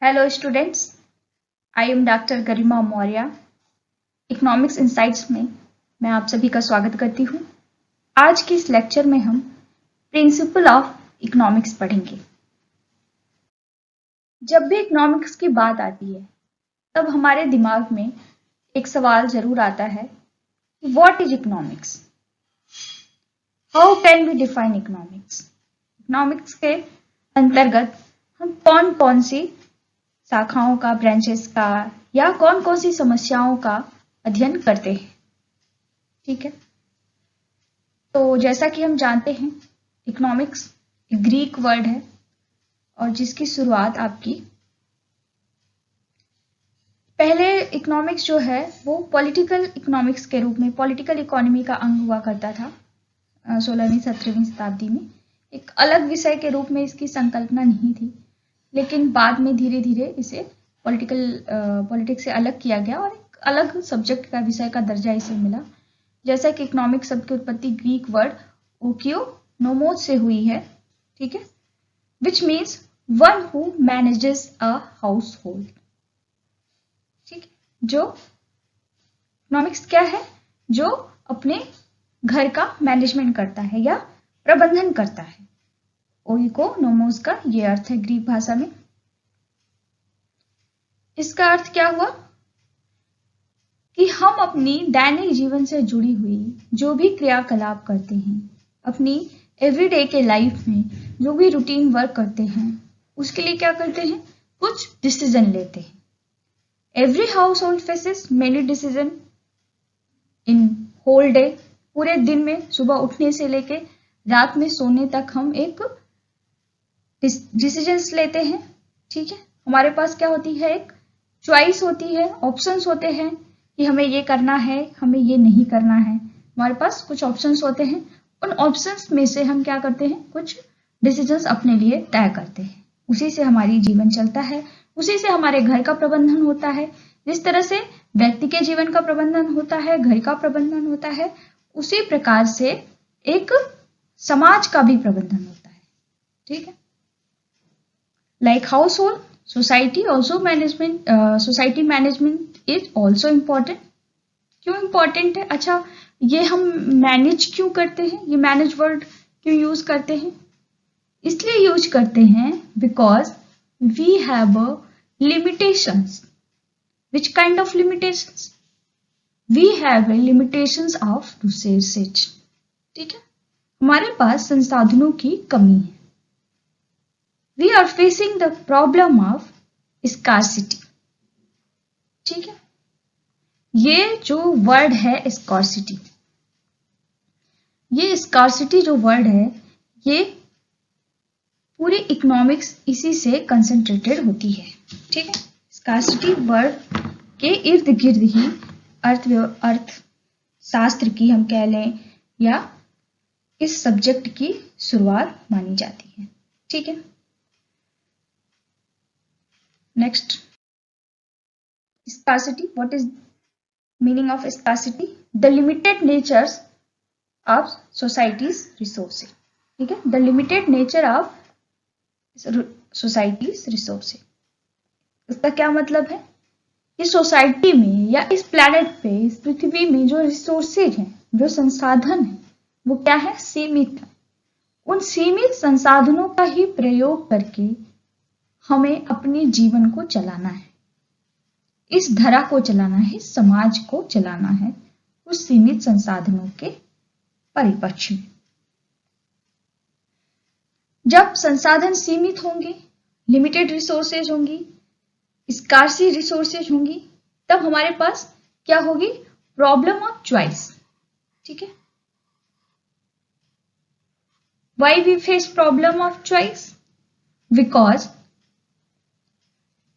Hello students, I am doctor Garima Maurya. Economics insights में मैं आप सभी का स्वागत करती हूँ। आज के इस लेक्चर में हम प्रिंसिपल ऑफ इकोनॉमिक्स पढ़ेंगे। जब भी इकोनॉमिक्स की बात आती है तब हमारे दिमाग में एक सवाल जरूर आता है, what is economics, how can we define economics. Economics के अंतर्गत हम कौन कौन सी शाखाओं का, ब्रांचेस का या कौन कौन सी समस्याओं का अध्ययन करते हैं। ठीक है, तो जैसा कि हम जानते हैं इकोनॉमिक्स एक ग्रीक वर्ड है और जिसकी शुरुआत आपकी पहले इकोनॉमिक्स जो है वो पॉलिटिकल इकोनॉमिक्स के रूप में, पॉलिटिकल इकोनॉमी का अंग हुआ करता था 16वीं 17वीं शताब्दी में। एक अलग विषय के रूप में इसकी संकल्पना नहीं थी, लेकिन बाद में धीरे धीरे इसे पॉलिटिक्स से अलग किया गया और एक अलग सब्जेक्ट का, विषय का दर्जा इसे मिला। जैसा कि इकोनॉमिक्स शब्द की उत्पत्ति ग्रीक वर्ड ओकियोनोमोस से हुई है, ठीक है, which means one who manages a house hold. ठीक है, जो इकोनॉमिक्स क्या है, जो अपने घर का मैनेजमेंट करता है या प्रबंधन करता है। ओइकोनोमोस का ये अर्थ है ग्रीक भाषा में। इसका अर्थ क्या हुआ कि हम अपनी दैनिक जीवन से जुड़ी हुई जो भी क्रियाकलाप करते हैं, अपनी एवरीडे के लाइफ में जो भी रूटीन वर्क करते हैं, उसके लिए क्या करते हैं, कुछ डिसीजन लेते हैं। Every household faces many decision in whole day. पूरे दिन में सुबह उठने से लेके रात में सोने तक हम एक डिसीजंस लेते हैं। ठीक है, हमारे पास क्या होती है, एक चॉइस होती है, ऑप्शंस होते हैं कि हमें ये करना है, हमें ये नहीं करना है। हमारे पास कुछ ऑप्शंस होते हैं, उन ऑप्शंस में से हम क्या करते हैं, कुछ डिसीजंस अपने लिए तय करते हैं। उसी से हमारी जीवन चलता है, उसी से हमारे घर का प्रबंधन होता है। जिस तरह से व्यक्ति के जीवन का प्रबंधन होता है, घर का प्रबंधन होता है, उसी प्रकार से एक समाज का भी प्रबंधन होता है। ठीक है, like house hold society also management, society management is also important. क्यों इम्पॉर्टेंट है? अच्छा, ये हम मैनेज क्यों करते हैं, ये मैनेज वर्ड क्यों यूज करते हैं? इसलिए यूज करते हैं because we have limitations. Which kind of limitations? We have limitations of resources. ठीक है, हमारे पास संसाधनों की कमी है। We are facing the problem of scarcity. ठीक है, ये जो वर्ड है स्कॉर्सिटी, ये स्कॉर्सिटी जो वर्ड है, ये पूरी इकोनॉमिक्स इसी से कंसंट्रेटेड होती है। ठीक है, स्कॉर्सिटी वर्ड के इर्द गिर्द ही अर्थ शास्त्र की हम कह लें या इस सब्जेक्ट की शुरुआत मानी जाती है। ठीक है, next, scarcity. What is meaning of scarcity? The limited natures of society's resources. ठीक है, the limited nature of society's resources. इसका क्या मतलब है? इस सोसाइटी में या इस प्लैनेट पे, इस पृथ्वी में जो रिसोर्सेज हैं, जो संसाधन है, वो क्या है, सीमित है। उन सीमित संसाधनों का ही प्रयोग करके हमें अपने जीवन को चलाना है, इस धरा को चलाना है, समाज को चलाना है उस सीमित संसाधनों के परिप्रेक्ष्य में। जब संसाधन सीमित होंगे, लिमिटेड रिसोर्सेज होंगी, स्कार्सी रिसोर्सेज होंगी, तब हमारे पास क्या होगी, प्रॉब्लम ऑफ चॉइस। ठीक है, why we face problem of choice? Because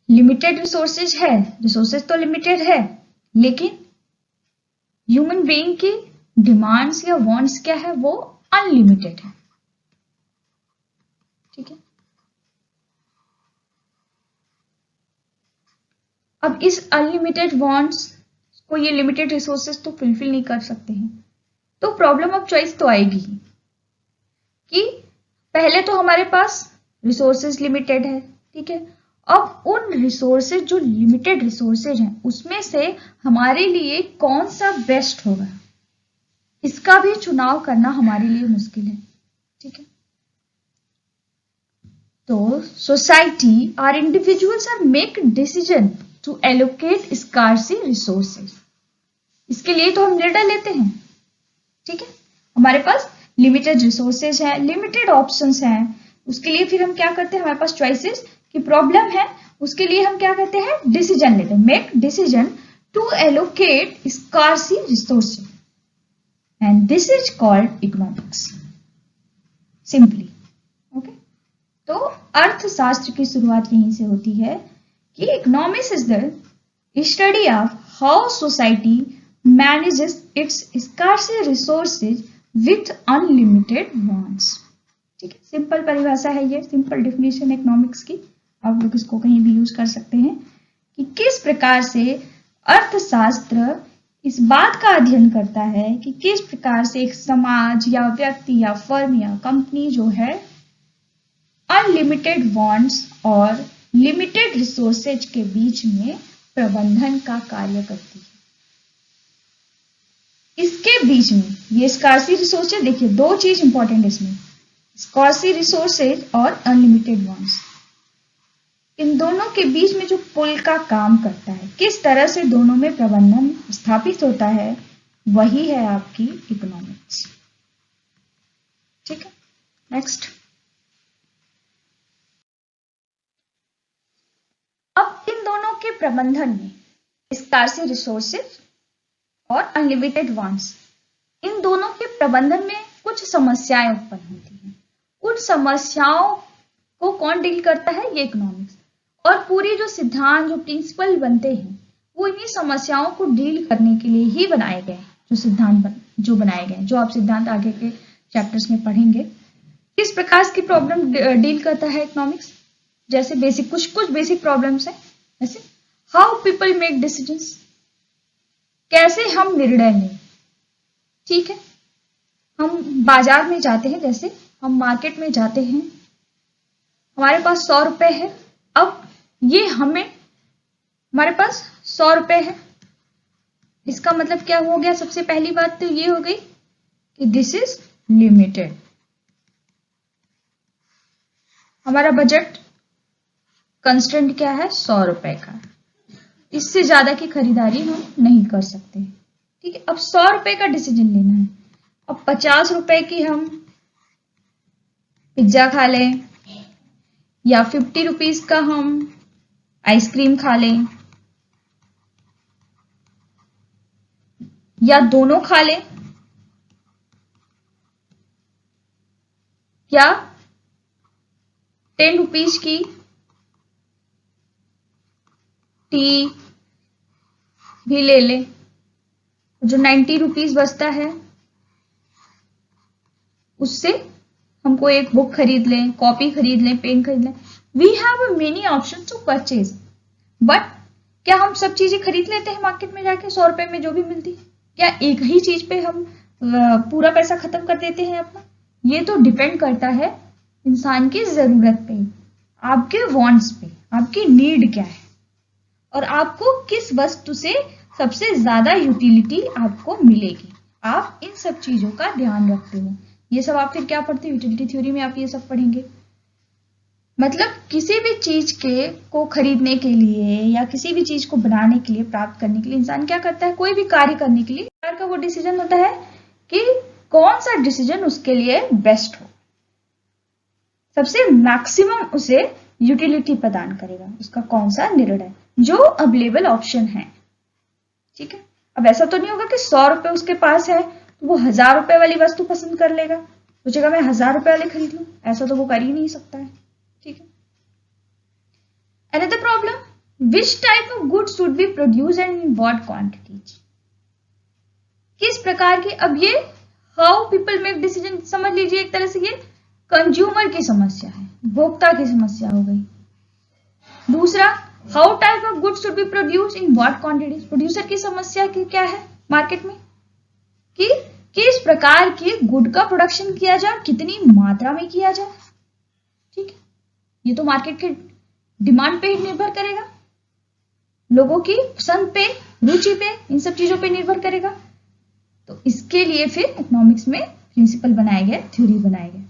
limited resources है, रिसोर्सेज तो लिमिटेड है, लेकिन ह्यूमन बीइंग की डिमांड्स या वांट्स क्या है, वो अनलिमिटेड है। ठीक है, अब इस अनलिमिटेड वांट्स को ये लिमिटेड रिसोर्सेज तो फुलफिल नहीं कर सकते हैं, तो प्रॉब्लम ऑफ चॉइस तो आएगी ही कि पहले तो हमारे पास रिसोर्सेज लिमिटेड है, ठीक है, अब उन रिसोर्सेज जो लिमिटेड रिसोर्सेज हैं उसमें से हमारे लिए कौन सा बेस्ट होगा, इसका भी चुनाव करना हमारे लिए मुश्किल है। ठीक है, तो सोसाइटी और individuals are make decision to allocate scarce resources. इसके लिए तो हम निर्णय लेते हैं। ठीक है, हमारे पास लिमिटेड रिसोर्सेज है, लिमिटेड ऑप्शंस हैं, उसके लिए फिर हम क्या करते हैं, हमारे पास चॉइसेस की प्रॉब्लम है, उसके लिए हम क्या करते हैं, डिसीजन लेते हैं, make decision to allocate scarce resources and this is called economics simply. Okay, तो अर्थशास्त्र की शुरुआत यहीं से होती है कि economics is the study of how society manages its scarce resources with unlimited wants। ठीक है, सिंपल परिभाषा है ये, सिंपल डेफिनेशन इकोनॉमिक्स की, आप लोग इसको कहीं भी यूज कर सकते हैं कि किस प्रकार से अर्थशास्त्र इस बात का अध्ययन करता है कि किस प्रकार से एक समाज या व्यक्ति या फर्म या कंपनी जो है अनलिमिटेड वांट्स और लिमिटेड रिसोर्सेज के बीच में प्रबंधन का कार्य करती है। इसके बीच में ये स्कार्सी रिसोर्सेज, देखिए दो चीज इंपॉर्टेंट है इसमें, स्कार्सी रिसोर्सेज और अनलिमिटेड वांट्स, इन दोनों के बीच में जो पुल का काम करता है, किस तरह से दोनों में प्रबंधन स्थापित होता है, वही है आपकी इकोनॉमिक्स। ठीक है, नेक्स्ट, अब इन दोनों के प्रबंधन में स्कार्सी रिसोर्सेज और अनलिमिटेड वांट्स, इन दोनों के प्रबंधन में कुछ समस्याएं उत्पन्न होती हैं। उन समस्याओं को कौन डील करता है, ये इकोनॉमिक्स। और पूरी जो सिद्धांत, जो प्रिंसिपल बनते हैं, वो इन्हीं समस्याओं को डील करने के लिए ही बनाए गए, जो सिद्धांत जो बनाए गए, जो आप सिद्धांत आगे के चैप्टर्स में पढ़ेंगे। किस प्रकार की प्रॉब्लम डील करता है इकोनॉमिक्स, जैसे बेसिक कुछ बेसिक प्रॉब्लम्स हैं, जैसे हाउ पीपल मेक डिसीजंस, कैसे हम निर्णय लें। ठीक है, हम बाजार में जाते हैं, जैसे हम मार्केट में जाते हैं, हमारे पास 100 रुपए है, अब ये हमारे पास 100 रुपए है, इसका मतलब क्या हो गया, सबसे पहली बात तो ये हो गई कि दिस इज लिमिटेड, हमारा बजट कंस्टेंट क्या है, 100 रुपए का, इससे ज्यादा की खरीदारी हम नहीं कर सकते। ठीक है, अब 100 रुपए का डिसीजन लेना है, अब 50 रुपए की हम पिज्जा खा लें या 50 रुपीज का हम आइसक्रीम खा लें या दोनों खा लें, या 10 रुपीज की टी भी ले लें, जो 90 रुपीज बचता है उससे हमको एक बुक खरीद लें, कॉपी खरीद लें, पेन खरीद लें। We have many option to purchase, but क्या हम सब चीजें खरीद लेते हैं मार्केट में जाके 100 रुपए में जो भी मिलती है? क्या एक ही चीज पे हम पूरा पैसा खत्म कर देते हैं अपना? ये तो डिपेंड करता है इंसान की जरूरत पे, आपके वांट्स पे, आपकी नीड क्या है और आपको किस वस्तु से सबसे ज्यादा यूटिलिटी आपको मिलेगी। आप इन सब चीजों का ध्यान रखते हो। ये सब आप फिर क्या पढ़ते हो, यूटिलिटी थ्योरी में आप ये सब पढ़ेंगे। मतलब किसी भी चीज को खरीदने के लिए या किसी भी चीज को बनाने के लिए, प्राप्त करने के लिए इंसान क्या करता है, कोई भी कार्य करने के लिए प्रकार का वो डिसीजन होता है कि कौन सा डिसीजन उसके लिए बेस्ट हो, सबसे मैक्सिमम उसे यूटिलिटी प्रदान करेगा, उसका कौन सा निर्णय जो अवेलेबल ऑप्शन है। ठीक है, अब ऐसा तो नहीं होगा कि 100 रुपए उसके पास है तो वो 1000 रुपए वाली वस्तु पसंद कर लेगा, सोचेगा मैं 1000 रुपए वाली खरीद लूं, ऐसा तो वो कर ही नहीं सकता है। ठीक है, another problem, which type of goods should be produced and in what quantities, किस प्रकार की, अब ये हाउ पीपल मेक डिसीजन समझ लीजिए, एक तरह से ये कंज्यूमर की समस्या है, भोक्ता की समस्या हो गई। दूसरा, how type of goods should be produce in what quantities, producer की समस्या की क्या है मार्केट में कि किस प्रकार के गुड का प्रोडक्शन किया जाए, कितनी मात्रा में किया जाए। ठीक है, ये तो मार्केट के डिमांड पे ही निर्भर करेगा, लोगों की पसंद पे, रुचि पे, इन सब चीजों पे निर्भर करेगा। तो इसके लिए फिर इकोनॉमिक्स में प्रिंसिपल बनाए गए, थ्योरी बनाए गए।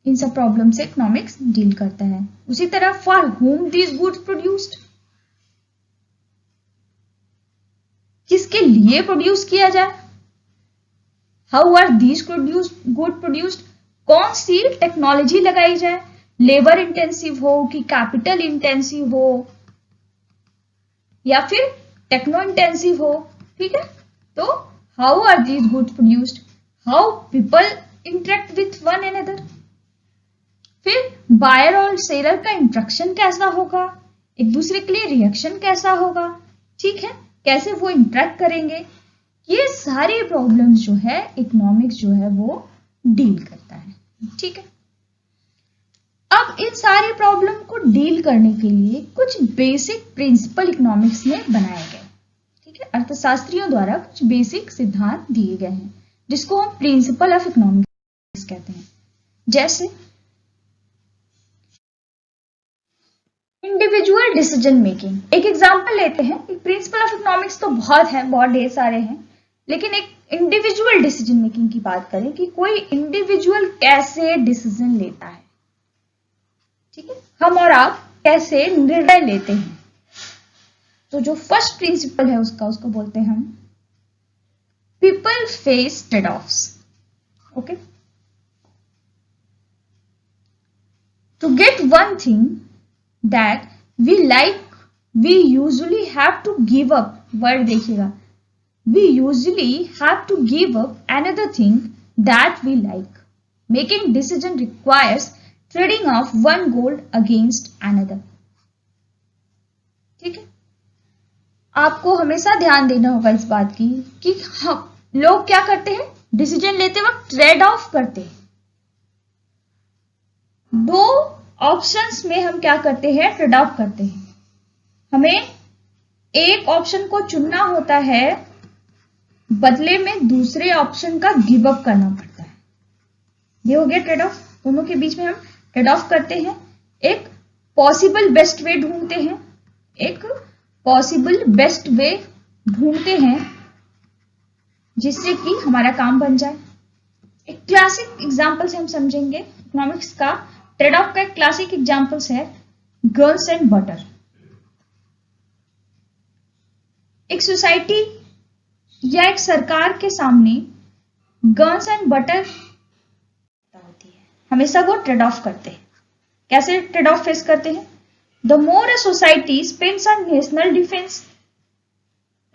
इन सब प्रॉब्लम से इकोनॉमिक्स डील करता है। उसी तरह for whom these goods produced, किसके लिए प्रोड्यूस किया जाए, how are these good produced, कौन सी टेक्नोलॉजी लगाई जाए, लेबर इंटेंसिव हो कि कैपिटल इंटेंसिव हो या फिर टेक्नो इंटेंसिव हो, ठीक है। तो how are these goods produced, how people interact with one another, फिर बायर और सेलर का इंटरेक्शन कैसा होगा, एक दूसरे के लिए रिएक्शन कैसा होगा, ठीक है, कैसे वो इंटरेक्ट करेंगे, ये सारी प्रॉब्लम्स जो है इकोनॉमिक्स जो है वो डील करता है, ठीक है। अब इन सारी प्रॉब्लम को डील करने के लिए कुछ बेसिक प्रिंसिपल इकोनॉमिक्स में बनाए गए, ठीक है, अर्थशास्त्रियों द्वारा कुछ बेसिक सिद्धांत दिए गए हैं जिसको हम प्रिंसिपल ऑफ इकोनॉमिक्स कहते हैं। जैसे इंडिविजुअल डिसीजन मेकिंग, एक एग्जांपल लेते हैं। प्रिंसिपल ऑफ इकोनॉमिक्स तो बहुत है, बहुत ढेर सारे हैं, लेकिन एक इंडिविजुअल डिसीजन मेकिंग की बात करें कि कोई इंडिविजुअल कैसे डिसीजन लेता है, ठीक है, हम और आप कैसे निर्णय लेते हैं। तो जो फर्स्ट प्रिंसिपल है उसको बोलते हैं हम people face trade offs, okay. To get one thing that we like, we usually have to give up, word देखिएगा, we usually have to give up another thing that we like. Making decision requires trading off one goal against another. ठीक है, आपको हमेशा ध्यान देना होगा इस बात की कि हम लोग क्या करते हैं, डिसीजन लेते वक्त ट्रेड ऑफ करते हैं। दो ऑप्शंस में हम क्या करते हैं, ट्रेड ऑफ करते हैं। हमें एक ऑप्शन को चुनना होता है, बदले में दूसरे ऑप्शन का गिव अप करना पड़ता है। ये हो गया ट्रेड ऑफ, दोनों के बीच में हम ट्रेड ऑफ करते हैं, एक पॉसिबल बेस्ट वे ढूंढते हैं, एक पॉसिबल बेस्ट वे ढूंढते हैं जिससे कि हमारा काम बन जाए। एक क्लासिक एग्जांपल से हम समझेंगे इकोनॉमिक्स का ट्रेड ऑफ का। एक क्लासिक एग्जांपल्स है गर्ल्स एंड बटर। एक सोसाइटी या एक सरकार के सामने गर्ल्स एंड बटर होती है, हमेशा वो ट्रेड ऑफ करते हैं। कैसे ट्रेड ऑफ फेस करते हैं, the more a society spends on national defence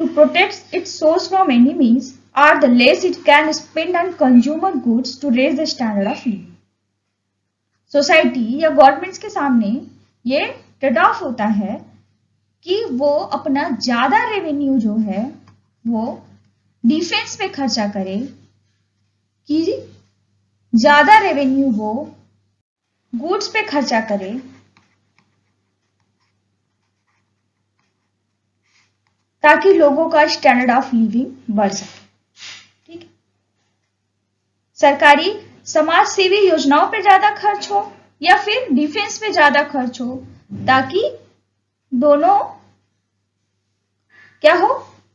to protect its source from enemies or the less it can spend on consumer goods to raise the standard of living. Society या governments के सामने ये trade off होता है कि वो अपना ज्यादा रेवेन्यू जो है वो डिफेंस पे खर्चा करे, कि ज्यादा रेवेन्यू वो गुड्स पे खर्चा करे, ताकि लोगों का स्टैंडर्ड ऑफ लिविंग बढ़ सके। सरकारी समाज सेवी योजनाओं पे ज्यादा खर्च हो या फिर डिफेंस पे ज्यादा खर्च हो, ताकि दोनों क्या हो,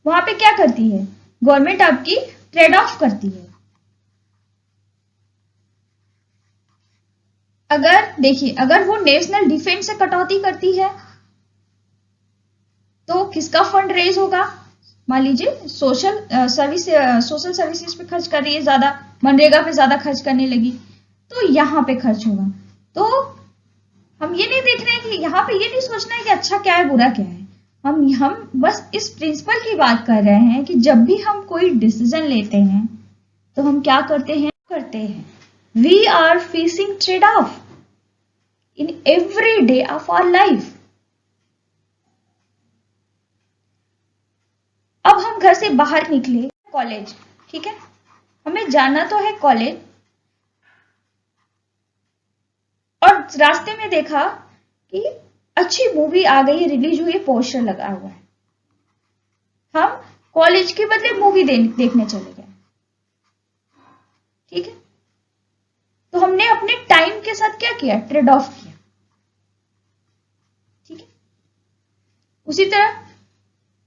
वहां पे क्या करती है गवर्नमेंट, आपकी ट्रेड ऑफ करती है। अगर देखिए, अगर वो नेशनल डिफेंस से कटौती करती है तो किसका फंड रेज होगा, मान लीजिए सोशल सर्विसेज पे खर्च कर रही है ज्यादा, मनरेगा पे ज्यादा खर्च करने लगी, तो यहाँ पे खर्च होगा। तो हम ये नहीं देख रहे हैं कि यहाँ पे ये नहीं सोचना है कि अच्छा क्या है बुरा क्या है, हम बस इस प्रिंसिपल की बात कर रहे हैं कि जब भी हम कोई डिसीजन लेते हैं तो हम क्या करते हैं we are facing trade off in every day of our life. अब हम घर से बाहर निकले, कॉलेज, ठीक है, हमें जाना तो है कॉलेज, और रास्ते में देखा कि अच्छी मूवी आ गई है, रिलीज हुई है, पोस्टर लगा हुआ है, हम कॉलेज के बदले मूवी देखने चले गए, ठीक है। तो हमने अपने टाइम के साथ क्या किया, ट्रेड ऑफ किया। ठीक है। उसी तरह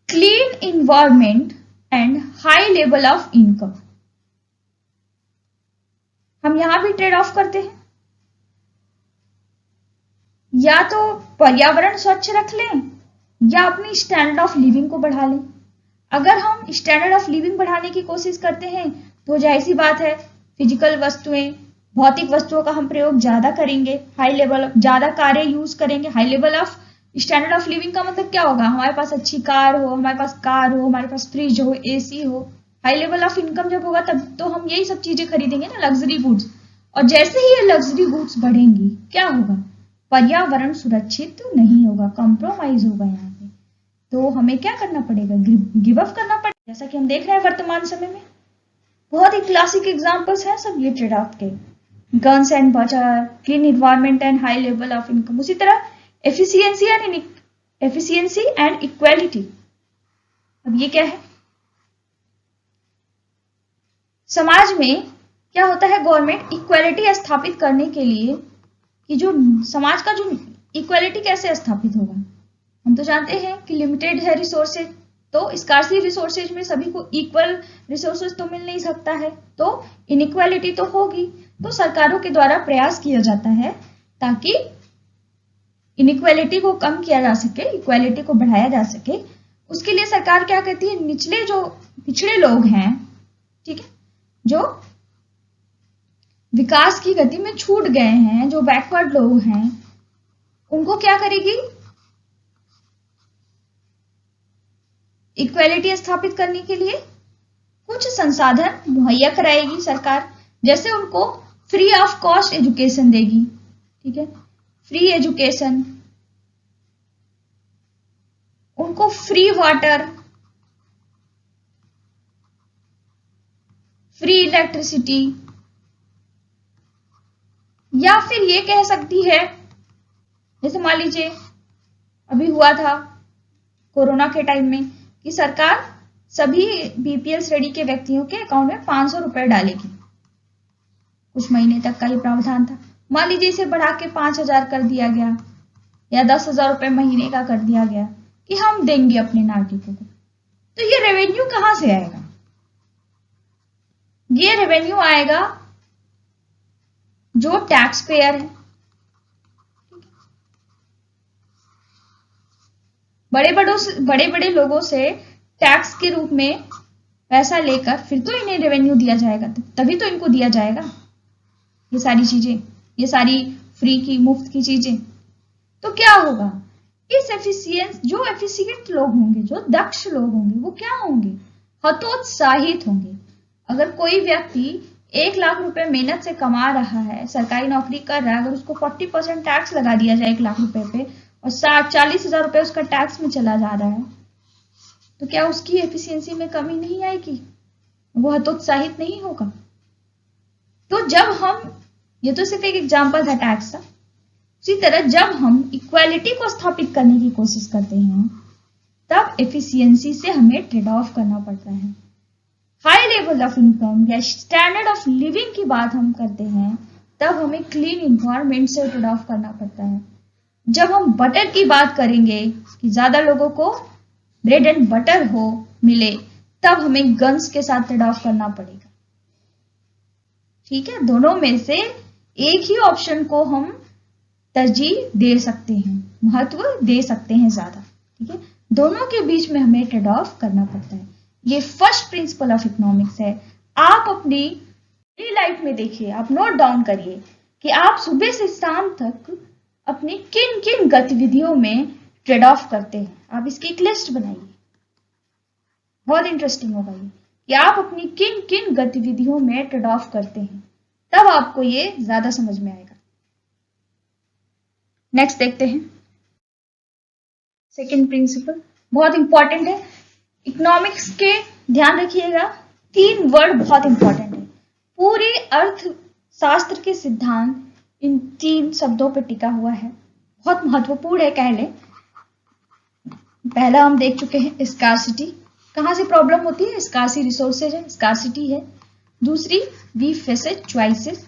clean environment and high level of income, हम यहां भी ट्रेड ऑफ करते हैं। या तो पर्यावरण स्वच्छ रख लें या अपनी स्टैंडर्ड ऑफ लिविंग को बढ़ा लें। अगर हम स्टैंडर्ड ऑफ लिविंग बढ़ाने की कोशिश करते हैं तो जाहिर सी बात है फिजिकल वस्तुएं, भौतिक वस्तुओं का हम प्रयोग ज्यादा करेंगे, हाई लेवल ज्यादा कार्य यूज करेंगे। High level of standard of living का मतलब क्या होगा, हमारे पास अच्छी कार हो, हमारे पास कार हो, हमारे पास फ्रिज हो, एसी हो। हाई लेवल ऑफ इनकम जब होगा तब तो हम यही सब चीजें खरीदेंगे ना, लग्जरी गुड्स। और जैसे ही ये लग्जरी गुड्स बढ़ेंगी क्या होगा, पर्यावरण सुरक्षित तो नहीं होगा, कॉम्प्रोमाइज होगा यहाँ पे। तो हमें क्या करना पड़ेगा, गिव अप करना पड़ेगा। जैसा कि हम देख रहे हैं वर्तमान समय में बहुत ही क्लासिक एग्जांपल्स हैं सब ये ट्रेड ऑफ के, guns and butter, clean environment and high level of income. उसी तरह एफिशिएंसी एंड इक्वालिटी। अब ये क्या है, समाज में क्या होता है, गवर्नमेंट इक्वालिटी स्थापित करने के लिए कि जो समाज का जो इक्वालिटी कैसे स्थापित होगा, हम तो जानते हैं कि लिमिटेड है रिसोर्सेज, तो स्कार्सी रिसोर्सेज में सभी को इक्वल रिसोर्सेज तो मिल नहीं सकता है, तो इनइक्वालिटी तो होगी। तो सरकारों के द्वारा प्रयास किया जाता है ताकि इनइक्वालिटी को कम किया जा सके, इक्वालिटी को बढ़ाया जा सके। उसके लिए सरकार क्या कहती है, निचले जो पिछड़े लोग हैं, ठीक है, जो विकास की गति में छूट गए हैं, जो बैकवर्ड लोग हैं, उनको क्या करेगी, इक्वालिटी स्थापित करने के लिए कुछ संसाधन मुहैया कराएगी सरकार। जैसे उनको फ्री ऑफ कॉस्ट एजुकेशन देगी, ठीक है, फ्री एजुकेशन, उनको फ्री वाटर, फ्री इलेक्ट्रिसिटी, या फिर ये कह सकती है, जैसे मान लीजिए अभी हुआ था कोरोना के टाइम में कि सरकार सभी बीपीएल श्रेणी के व्यक्तियों के अकाउंट में 500 रुपए डालेगी, कुछ महीने तक का ही प्रावधान था। मान लीजिए इसे बढ़ा के 5,000 कर दिया गया या 10,000 रुपए महीने का कर दिया गया कि हम देंगे अपने नागरिकों को। तो ये रेवेन्यू कहां से आएगा, ये रेवेन्यू आएगा जो टैक्स पेयर है, बड़े बड़े लोगों से टैक्स के रूप में पैसा लेकर फिर तो इन्हें रेवेन्यू दिया जाएगा, तभी तो इनको दिया जाएगा ये सारी चीजें, ये सारी फ्री की, मुफ्त की चीजें। तो क्या होगा, इस जो एफिशिएंट लोग होंगे, जो दक्ष लोग होंगे, वो क्या होंगे, हतोत्साहित होंगे। अगर कोई व्यक्ति 1 लाख रुपए मेहनत से कमा रहा है, सरकारी नौकरी कर रहा है, अगर उसको 40% टैक्स लगा दिया जाए 1 लाख रुपए पे और 40,000 रुपए उसका टैक्स में चला जा रहा है, तो क्या उसकी एफिशिएंसी में कमी नहीं आएगी, वो हतोत्साहित नहीं होगा। तो जब हम, ये तो सिर्फ एक एग्जांपल था टैक्स का, उसी तरह जब हम इक्वालिटी को स्थापित करने की कोशिश करते हैं तब एफिशिएंसी से हमें ट्रेड ऑफ करना पड़ता है। हाई लेवल ऑफ इनकम या स्टैंडर्ड ऑफ लिविंग की बात हम करते हैं तब हमें क्लीन इन्वायरमेंट से ट्रेड ऑफ करना पड़ता है। जब हम बटर की बात करेंगे कि ज्यादा लोगों को ब्रेड एंड बटर हो मिले, तब हमें गन्स के साथ ट्रेड ऑफ करना पड़ेगा। ठीक है, दोनों में से एक ही ऑप्शन को हम तरजीह दे सकते हैं, महत्व दे सकते हैं ज्यादा। ठीक है, दोनों के बीच में हमें ट्रेड ऑफ करना पड़ता है। ये फर्स्ट प्रिंसिपल ऑफ इकोनॉमिक्स है। आप अपनी लाइफ में देखिए, आप नोट डाउन करिए कि आप सुबह से शाम तक अपनी किन किन गतिविधियों में ट्रेड ऑफ करते हैं। आप इसकी एक लिस्ट बनाइए, बहुत इंटरेस्टिंग होगा ये कि आप अपनी किन किन गतिविधियों में ट्रेड ऑफ करते हैं, तब आपको ये ज्यादा समझ में आएगा। नेक्स्ट देखते हैं, सेकंड प्रिंसिपल बहुत इंपॉर्टेंट है इकोनॉमिक्स के, ध्यान रखिएगा 3 वर्ड बहुत इंपॉर्टेंट है। पूरे अर्थशास्त्र के सिद्धांत इन 3 शब्दों पर टिका हुआ है, बहुत महत्वपूर्ण है कह लें। पहला हम देख चुके हैं स्कार्सिटी, कहां से प्रॉब्लम होती है, स्कार्सी रिसोर्सेज है, स्कार्सिटी है। दूसरी we face choices,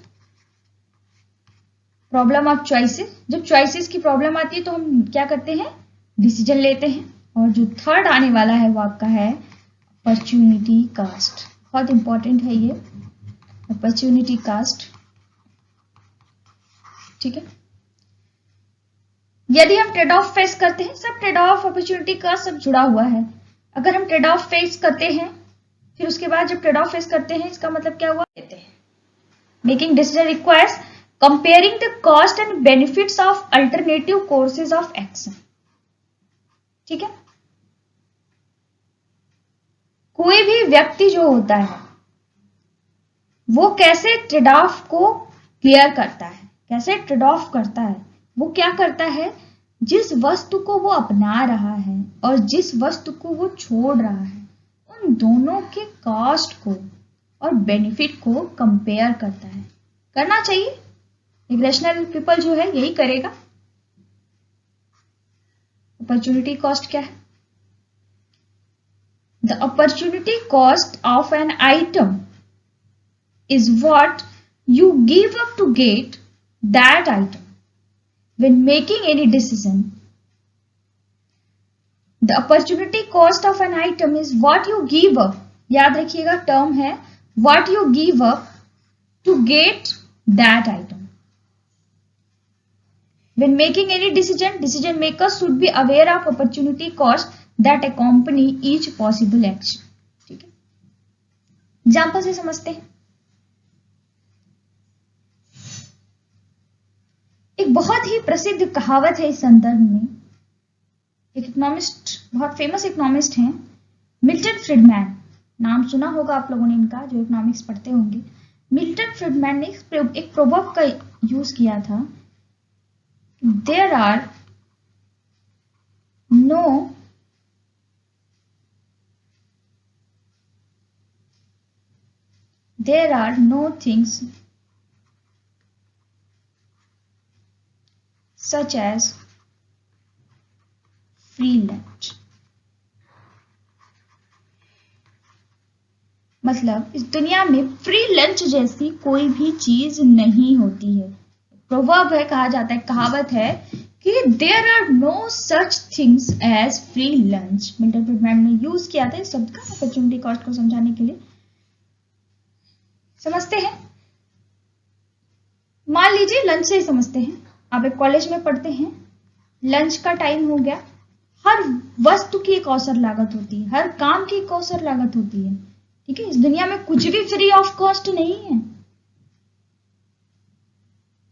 problem of choices, जब चॉइसेस की प्रॉब्लम आती है तो हम क्या करते हैं, डिसीजन लेते हैं। और जो थर्ड आने वाला है वो आपका है अपॉर्चुनिटी कॉस्ट, बहुत इंपॉर्टेंट है ये अपॉर्चुनिटी कॉस्ट, ठीक है। यदि हम ट्रेड ऑफ फेस करते हैं, सब ट्रेड ऑफ अपॉर्चुनिटी का सब जुड़ा हुआ है। अगर हम ट्रेड ऑफ फेस करते हैं, फिर उसके बाद जब ट्रेड ऑफ फेस करते हैं, इसका मतलब क्या हुआ, लेते हैं। Making decision requires comparing the cost and benefits of alternative courses of action, ठीक है। कोई भी व्यक्ति जो होता है वो कैसे ट्रेड ऑफ को क्लियर करता है, कैसे ट्रेड ऑफ करता है, वो क्या करता है, जिस वस्तु को वो अपना रहा है और जिस वस्तु को वो छोड़ रहा है, उन दोनों के कॉस्ट को और बेनिफिट को कंपेयर करता है। करना चाहिए, एक रैशनल पीपल जो है यही करेगा। अपॉर्चुनिटी कॉस्ट क्या है? The opportunity cost of an item is what you give up to get that item. When making any decision, the opportunity cost of an item is what you give up. याद रखिएगा term है what you give up to get that item. When making any decision, decision makers should be aware of opportunity cost that accompany each possible action. ठीक है, example से समझते हैं। एक बहुत ही प्रसिद्ध कहावत है इस संदर्भ में, एक इकोनॉमिस्ट, बहुत फेमस इकोनॉमिस्ट हैं, मिल्टन फ्रीडमैन, नाम सुना होगा आप लोगों ने इनका, जो इकोनॉमिक्स पढ़ते होंगे। मिल्टन फ्रीडमैन ने एक प्रोवर्ब का यूज किया था, there are no things such as free lunch। मतलब इस दुनिया में फ्री लंच जैसी कोई भी चीज नहीं होती है। प्रोवर्ब है, कहा जाता है, कहावत है कि there are no such things as free lunch. Milton Friedman ने यूज किया था इस शब्द का अपॉर्चुनिटी कॉस्ट को समझाने के लिए। समझते हैं, मान लीजिए लंच से ही समझते हैं। आप एक कॉलेज में पढ़ते हैं, लंच का टाइम हो गया, हर वस्तु की एक अवसर लागत होती है, हर काम की एक अवसर लागत होती है, ठीक है। इस दुनिया में कुछ भी फ्री ऑफ कॉस्ट नहीं है।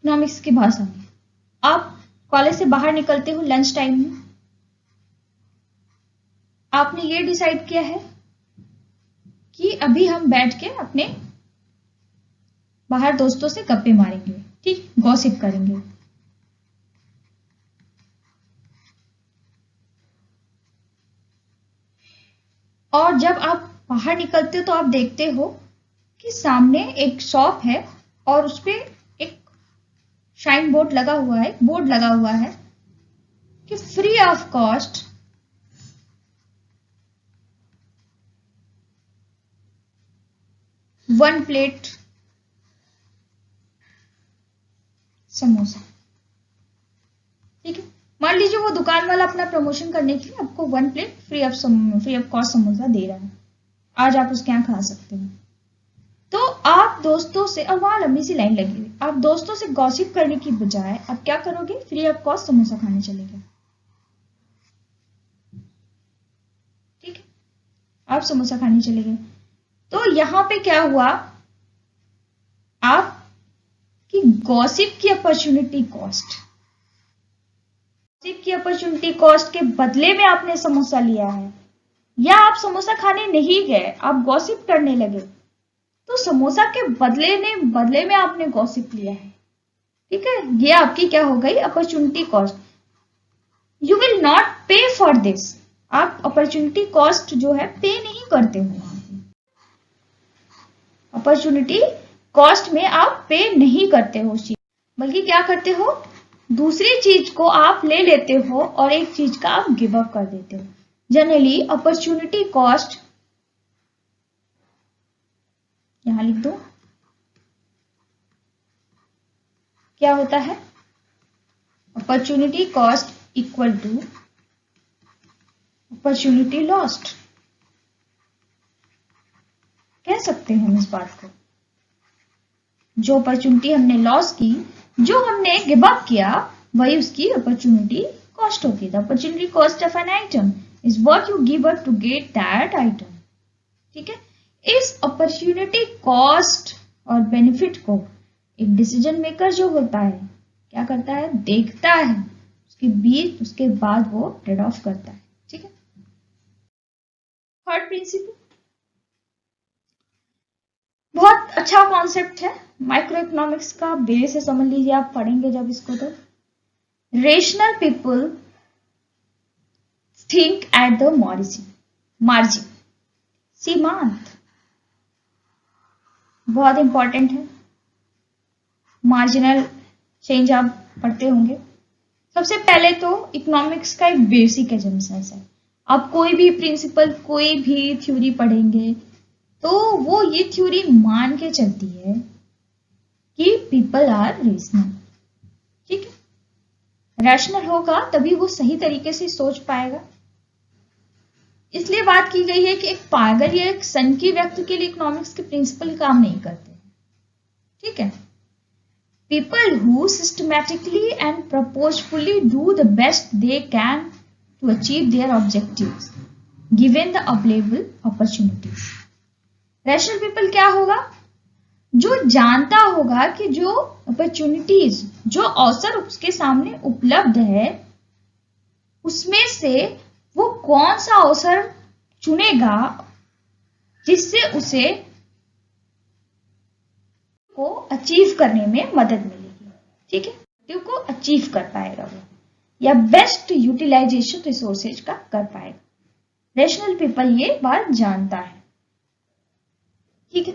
इकोनॉमिक्स की भाषा में आप कॉलेज से बाहर निकलते हो लंच टाइम में, आपने ये डिसाइड किया है कि अभी हम बैठ के अपने बाहर दोस्तों से गप्पे मारेंगे, ठीक, गॉसिप करेंगे। और जब आप बाहर निकलते हो तो आप देखते हो कि सामने एक शॉप है और उस पे एक शाइन बोर्ड लगा हुआ है, बोर्ड लगा हुआ है कि free of cost one plate samosa, ठीक है। मान लीजिए वो दुकान वाला अपना प्रमोशन करने के लिए आपको one plate free of cost samosa दे रहा है, आज आप उसके यहाँ खा सकते हो। तो आप दोस्तों से, और वहां लंबी सी लाइन लगी हुई, आप दोस्तों से गॉसिप करने की बजाय आप क्या करोगे, फ्री ऑफ कॉस्ट समोसा खाने चले गए, ठीक है, आप समोसा खाने चले गए। तो यहां पे क्या हुआ, आप कि गॉसिप की अपॉर्चुनिटी कॉस्ट के बदले में आपने समोसा लिया है, या आप समोसा खाने नहीं गए, आप गॉसिप करने लगे, तो समोसा के बदले में आपने गॉसिप लिया है, ठीक है। ये आपकी क्या हो गई, opportunity cost. You will not पे फॉर दिस, आप अपॉर्चुनिटी कॉस्ट जो है पे नहीं करते हो। अपॉर्चुनिटी कॉस्ट में आप पे नहीं करते हो उस चीज, बल्कि क्या करते हो, दूसरी चीज को आप ले लेते हो और एक चीज का आप गिव अप कर देते हो। जनरली अपॉर्चुनिटी कॉस्ट, यहां लिख दो, क्या होता है, opportunity cost equal to opportunity lost, कह सकते हैं हम इस बात को। जो अपॉर्चुनिटी हमने लॉस की, जो हमने गिव अप किया, वही उसकी अपॉर्चुनिटी कॉस्ट होगी। The opportunity cost of an item is what you give up to get that item. ठीक है, इस अपॉर्चुनिटी कॉस्ट और बेनिफिट को एक डिसीजन मेकर जो होता है क्या करता है, देखता है, उसके बीच उसके बाद वो ट्रेड ऑफ करता है। ठीक है, थर्ड प्रिंसिपल बहुत अच्छा कॉन्सेप्ट है, माइक्रो इकोनॉमिक्स का बेस है, समझ लीजिए आप पढ़ेंगे जब इसको। तो rational people think at the margin, सीमांत बहुत इंपॉर्टेंट है। मार्जिनल चेंज आप पढ़ते होंगे। सबसे पहले तो इकोनॉमिक्स का एक बेसिक एजम्पशंस है। आप कोई भी प्रिंसिपल, कोई भी थ्योरी पढ़ेंगे तो वो ये थ्योरी मान के चलती है कि पीपल आर रेशनल। ठीक है, रैशनल होगा तभी वो सही तरीके से सोच पाएगा। इसलिए बात की गई है कि एक पागल या एक सनकी व्यक्ति के लिए इकोनॉमिक्स के प्रिंसिपल काम नहीं करते। ठीक है, people who systematically and purposefully do the best they can to achieve their objectives given the available opportunities. Rational people क्या होगा, जो जानता होगा कि जो अपॉर्चुनिटीज, जो अवसर उसके सामने उपलब्ध है, उसमें से वो कौन सा अवसर चुनेगा जिससे उसे को अचीव करने में मदद मिलेगी। ठीक है, को अचीव कर पाएगा वो, या बेस्ट यूटिलाइजेशन रिसोर्सेज का कर पाएगा। रेशनल पीपल ये बात जानता है। ठीक है,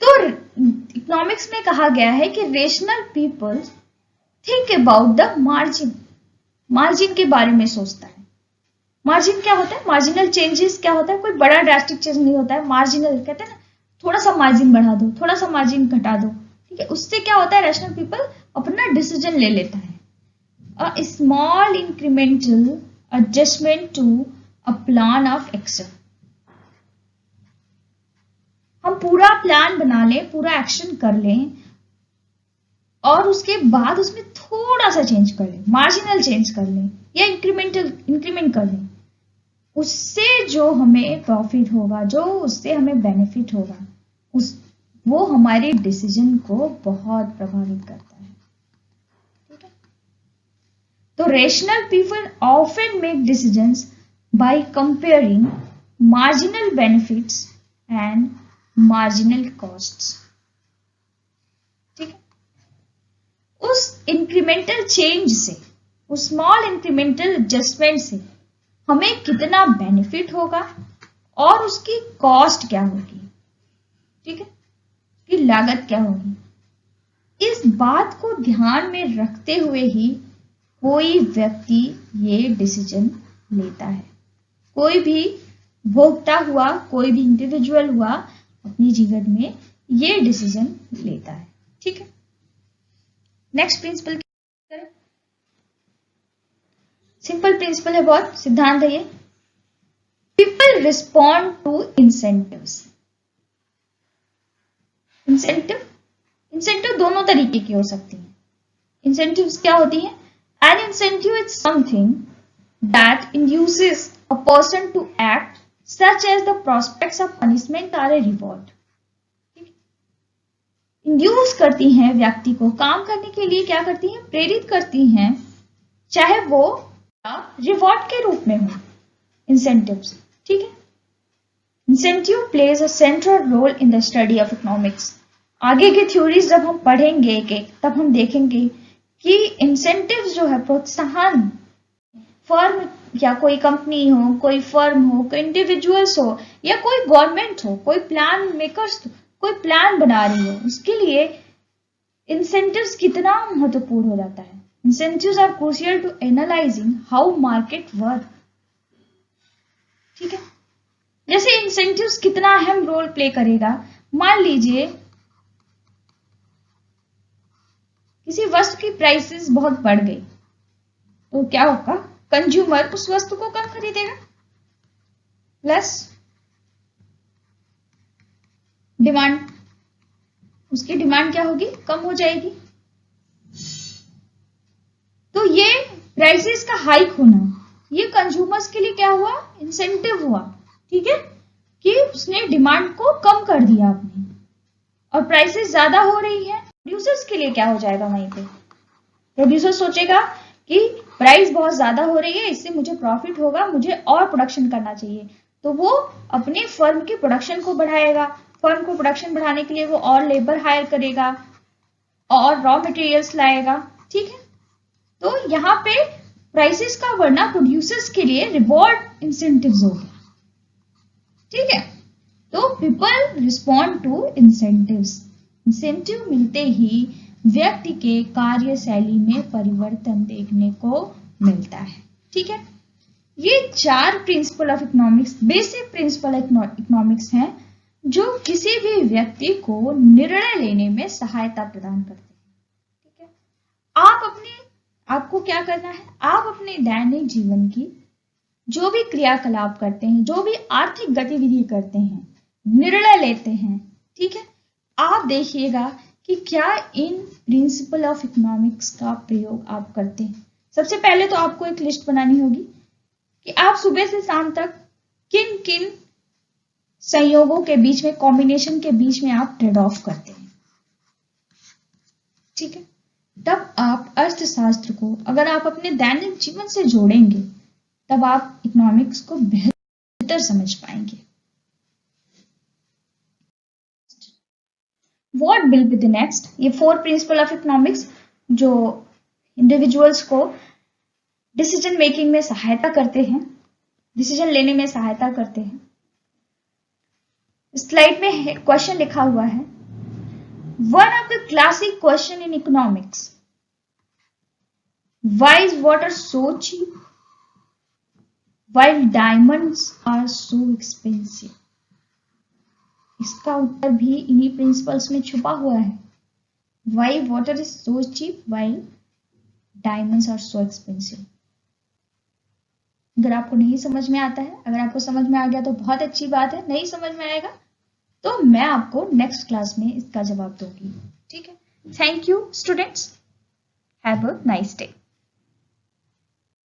तो इकोनॉमिक्स में कहा गया है कि rational people think about the margin के बारे में सोचता है। मार्जिन क्या होता है, मार्जिनल चेंजेस क्या होता है, कोई बड़ा ड्रास्टिक चेंज नहीं होता है। मार्जिनल कहते हैं ना, थोड़ा सा मार्जिन बढ़ा दो, थोड़ा सा मार्जिन घटा दो। ठीक है, उससे क्या होता है, रैशनल पीपल अपना डिसीजन ले लेता है। A small incremental adjustment to a plan of action. हम पूरा प्लान बना लें, पूरा एक्शन कर लें और उसके बाद उसमें थोड़ा सा चेंज कर लें, मार्जिनल चेंज कर लें या इंक्रीमेंट कर लें, उससे जो हमें प्रॉफिट होगा, जो उससे हमें बेनिफिट होगा, वो हमारे डिसीजन को बहुत प्रभावित करता है। ठीक है, तो rational people often make decisions by comparing marginal benefits and marginal costs. ठीक है, उस इंक्रीमेंटल चेंज से, उस स्मॉल इंक्रीमेंटल एडजस्टमेंट से हमें कितना बेनिफिट होगा और उसकी कॉस्ट क्या होगी। ठीक है, की लागत क्या होगी, इस बात को ध्यान में रखते हुए ही कोई व्यक्ति ये डिसीजन लेता है। कोई भी भोगता हुआ, कोई भी इंडिविजुअल हुआ अपने जीवन में ये डिसीजन लेता है। ठीक है, नेक्स्ट प्रिंसिपल करें। सिंपल प्रिंसिपल है, बहुत सिद्धांत है ये। People respond to incentives. Incentive दोनों तरीके की हो सकती है। इंसेंटिव्स क्या होती है, an incentive is something that induces a person to act such as the prospects of punishment or a reward. Induce करती हैं व्यक्ति को काम करने के लिए, क्या करती हैं, प्रेरित करती हैं, चाहे वो रिवॉर्ड के रूप में हो इंसेंटिव्स। ठीक है, incentive plays a central role in the study of economics. आगे की थ्योरीज जब हम पढ़ेंगे एक एक, तब हम देखेंगे कि इंसेंटिव्स जो है, प्रोत्साहन, फर्म या कोई कंपनी हो, कोई फर्म हो, कोई इंडिविजुअल्स हो या कोई गवर्नमेंट हो, कोई प्लान मेकर्स, कोई प्लान बना रही हो, उसके लिए इंसेंटिव्स कितना महत्वपूर्ण हो जाता है। Incentives are crucial to analysing how market work. ठीक है, जैसे इंसेंटिव्स कितना अहम रोल प्ले करेगा। मान लीजिए किसी वस्तु की प्राइसेस बहुत बढ़ गई, तो क्या होगा, कंज्यूमर उस वस्तु को कम खरीदेगा, प्लस डिमांड, उसकी डिमांड क्या होगी, कम हो जाएगी। तो ये प्राइसेस का हाइक होना, ये कंज्यूमर्स के लिए क्या हुआ, इंसेंटिव हुआ, ठीक है, कि उसने डिमांड को कम कर दिया आपने, और प्राइसेस ज्यादा हो रही है। प्रोड्यूसर्स के लिए क्या हो जाएगा, वहीं पे प्रोड्यूसर सोचेगा कि प्राइस बहुत ज्यादा हो रही है, इससे मुझे प्रॉफिट होगा, मुझे और प्रोडक्शन करना चाहिए, तो वो अपने फर्म की प्रोडक्शन को बढ़ाएगा। फर्म को प्रोडक्शन बढ़ाने के लिए वो और लेबर हायर करेगा और रॉ मटेरियल्स लाएगा, ठीक है। तो यहाँ पे प्राइसेस का बढ़ना प्रोड्यूसर्स के लिए रिवॉर्ड इंसेंटिव्स हो गया, ठीक है। तो people respond to incentives, incentive मिलते ही व्यक्ति के कार्यशैली में परिवर्तन देखने को मिलता है, ठीक है। ये 4 principle of economics, basic principle economics हैं, जो किसी भी व्यक्ति को निर्णय लेने में सहायता प्रदान करते हैं, ठीक है। आपको क्या करना है, आप अपने दैनिक जीवन की जो भी क्रियाकलाप करते हैं, जो भी आर्थिक गतिविधि करते हैं, निर्णय लेते हैं, ठीक है, आप देखिएगा कि क्या इन प्रिंसिपल ऑफ इकोनॉमिक्स का प्रयोग आप करते हैं। सबसे पहले तो आपको एक लिस्ट बनानी होगी कि आप सुबह से शाम तक किन किन संयोगों के बीच में, कॉम्बिनेशन के बीच में आप ट्रेड ऑफ करते हैं, ठीक है। तब आप अर्थशास्त्र को अगर आप अपने दैनिक जीवन से जोड़ेंगे, तब आप इकोनॉमिक्स को बेहतर समझ पाएंगे। What will be the next? ये 4 प्रिंसिपल ऑफ इकोनॉमिक्स जो इंडिविजुअल्स को डिसीजन मेकिंग में सहायता करते हैं, डिसीजन लेने में सहायता करते हैं। स्लाइड में क्वेश्चन लिखा हुआ है, one of the classic question in economics, why is water so cheap while diamonds are so expensive? इसका उत्तर भी इन्हीं प्रिंसिपल्स में छुपा हुआ है। Why water is so cheap while diamonds are so expensive? अगर आपको नहीं समझ में आता है, अगर आपको समझ में आ गया तो बहुत अच्छी बात है, नहीं समझ में आएगा तो मैं आपको नेक्स्ट क्लास में इसका जवाब दूंगी, ठीक है। Thank you students, have a nice day.